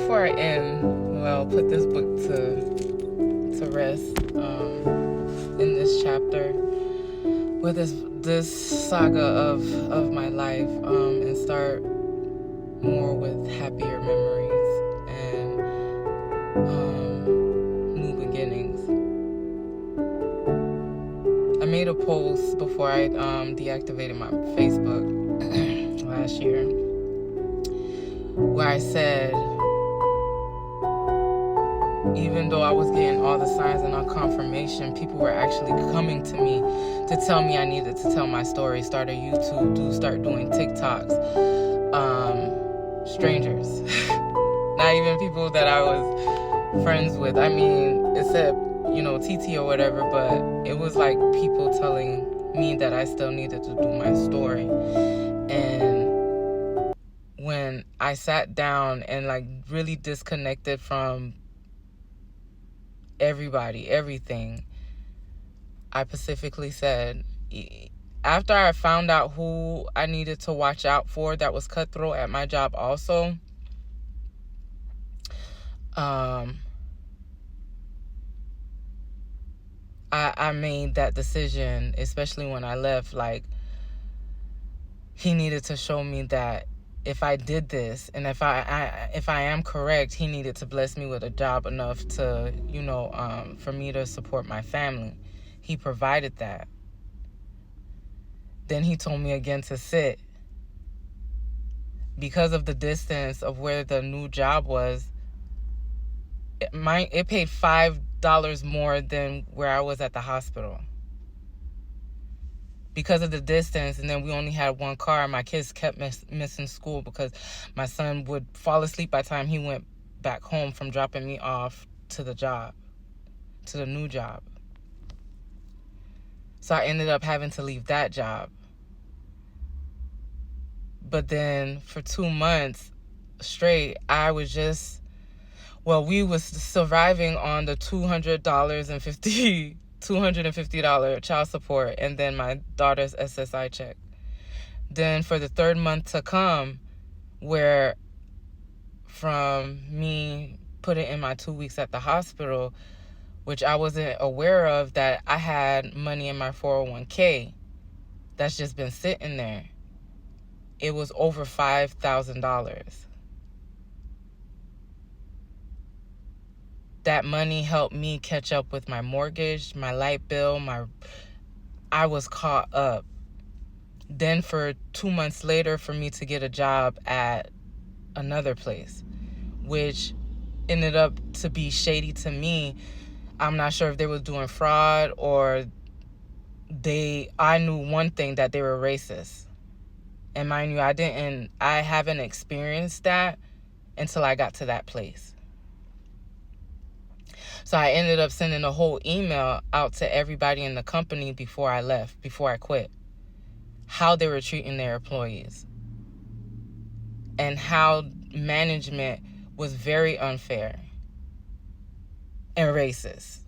before I put this book to rest, in this chapter, with this saga of my life, and start more with happier memories and new beginnings. I made a post before I deactivated my Facebook last year, where I said, even though I was getting all the signs and all confirmation, people were actually coming to me to tell me I needed to tell my story, start a YouTube, start doing TikToks. Strangers. Not even people that I was friends with. I mean, it said, TT or whatever, but it was like people telling me that I still needed to do my story. And when I sat down and like really disconnected from everybody, everything, I specifically said, after I found out who I needed to watch out for that was cutthroat at my job also, I made that decision, especially when I left. Like, he needed to show me that if I did this, and if I am correct, he needed to bless me with a job enough to, for me to support my family. He provided that. Then he told me again to sit. Because of the distance of where the new job was, it paid $5 more than where I was at the hospital. Because of the distance, and then we only had one car. My kids kept missing school because my son would fall asleep by the time he went back home from dropping me off to the job, to the new job. So I ended up having to leave that job. But then for 2 months straight, I was just, we was surviving on the $250 child support, and then my daughter's SSI check. Then for the third month to come, where from me putting in my 2 weeks at the hospital, which I wasn't aware of, that I had money in my 401k that's just been sitting there. It was over $5,000. That money helped me catch up with my mortgage, my light bill, I was caught up. Then for 2 months later, for me to get a job at another place, which ended up to be shady to me. I'm not sure if they were doing fraud or I knew one thing, that they were racist. And mind you, I haven't experienced that until I got to that place. So I ended up sending a whole email out to everybody in the company before I quit, how they were treating their employees and how management was very unfair and racist.